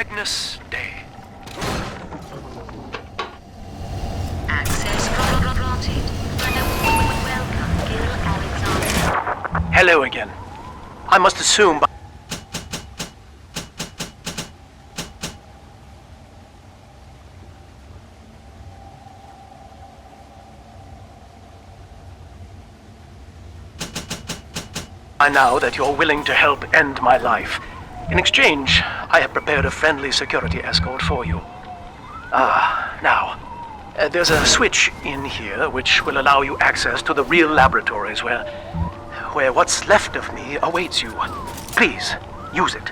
Magnus Day. Access granted. Welcome, Gil Alexander. Hello again. I must assume by now that you're willing to help end my life. In exchange, I have prepared a friendly security escort for you. Now, there's a switch in here which will allow you access to the real laboratories where what's left of me awaits you. Please, use it.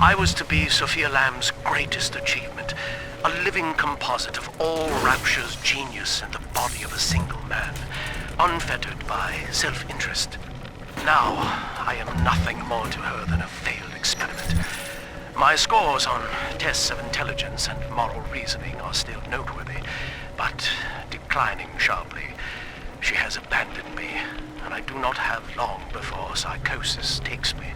I was to be Sophia Lamb's greatest achievement, a living composite of all Rapture's genius in the body of a single man, unfettered by self-interest. Now, I am nothing more to her than a failed experiment. My scores on tests of intelligence and moral reasoning are still noteworthy, but declining sharply. She has abandoned me, and I do not have long before psychosis takes me.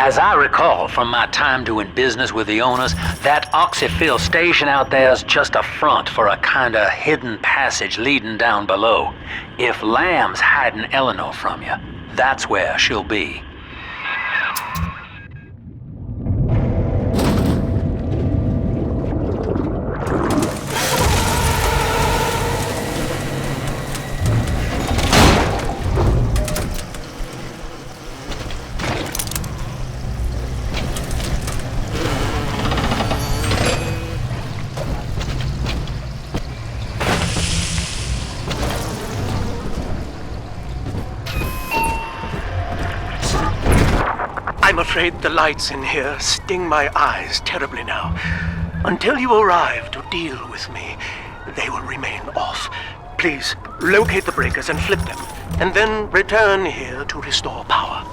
As I recall from my time doing business with the owners, that oxyfill station out there's just a front for a kinda hidden passage leading down below. If Lamb's hiding Eleanor from you, that's where she'll be. I'm afraid the lights in here sting my eyes terribly now. Until you arrive to deal with me, they will remain off. Please, locate the breakers and flip them, and then return here to restore power.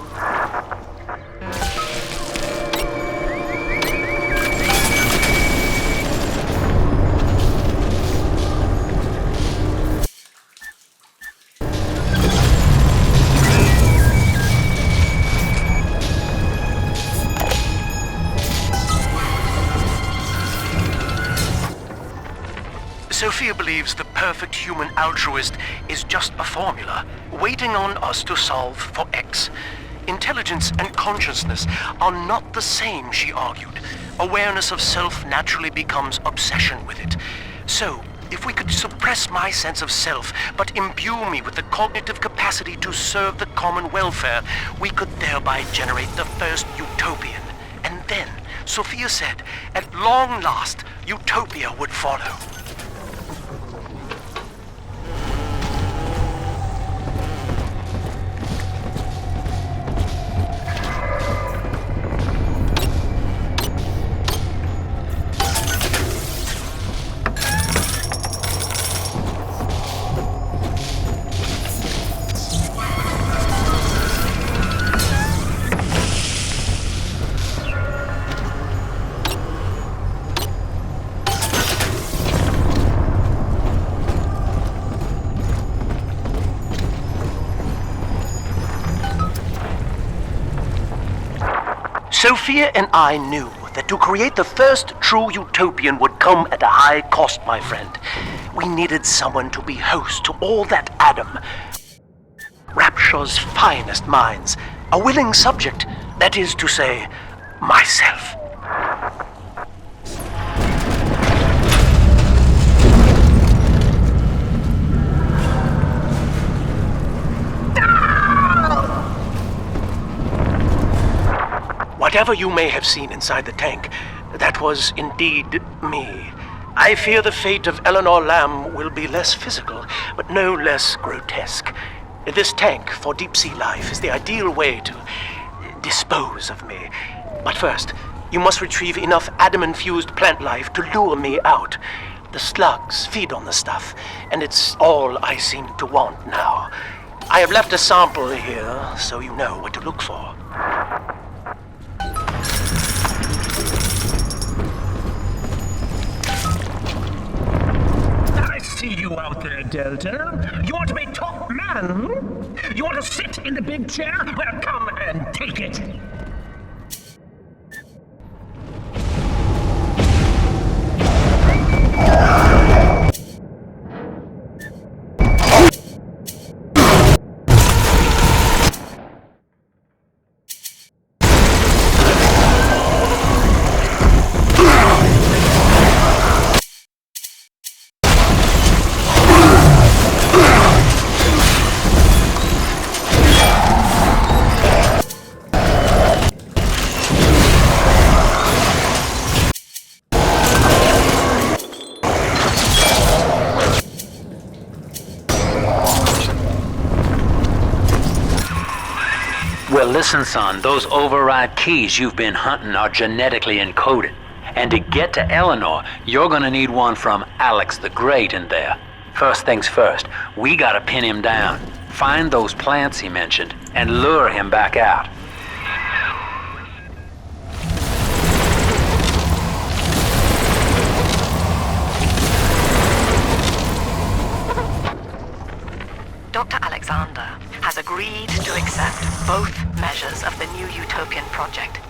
Sophia believes the perfect human altruist is just a formula, waiting on us to solve for X. Intelligence and consciousness are not the same, she argued. Awareness of self naturally becomes obsession with it. So, if we could suppress my sense of self, but imbue me with the cognitive capacity to serve the common welfare, we could thereby generate the first utopian. And then, Sophia said, at long last, utopia would follow. Sophia and I knew that to create the first true utopian would come at a high cost, my friend. We needed someone to be host to all that Adam, Rapture's finest minds, a willing subject, that is to say, myself. Whatever you may have seen inside the tank, that was indeed me. I fear the fate of Eleanor Lamb will be less physical, but no less grotesque. This tank for deep-sea life is the ideal way to dispose of me. But first, you must retrieve enough Adam-infused plant life to lure me out. The slugs feed on the stuff, and it's all I seem to want now. I have left a sample here, so you know what to look for. See you out there, Delta. You want to be top man? You want to sit in the big chair? Well, come and take it. Well, listen, son, those override keys you've been hunting are genetically encoded. And to get to Eleanor, you're gonna need one from Alex the Great in there. First things first, we gotta pin him down. Find those plants he mentioned, and lure him back out. Dr. Alexander has agreed to accept both measures of the new utopian project.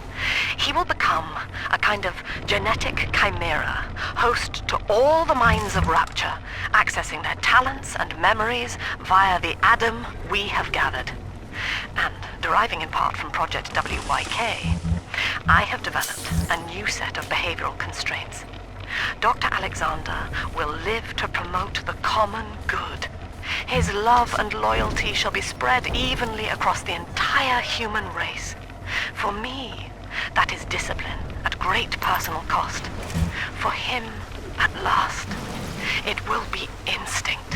He will become a kind of genetic chimera, host to all the minds of Rapture, accessing their talents and memories via the Adam we have gathered. And deriving in part from Project WYK, I have developed a new set of behavioral constraints. Dr. Alexander will live to promote the common good. His love and loyalty shall be spread evenly across the entire human race. For me, that is discipline at great personal cost. For him, at last, it will be instinct.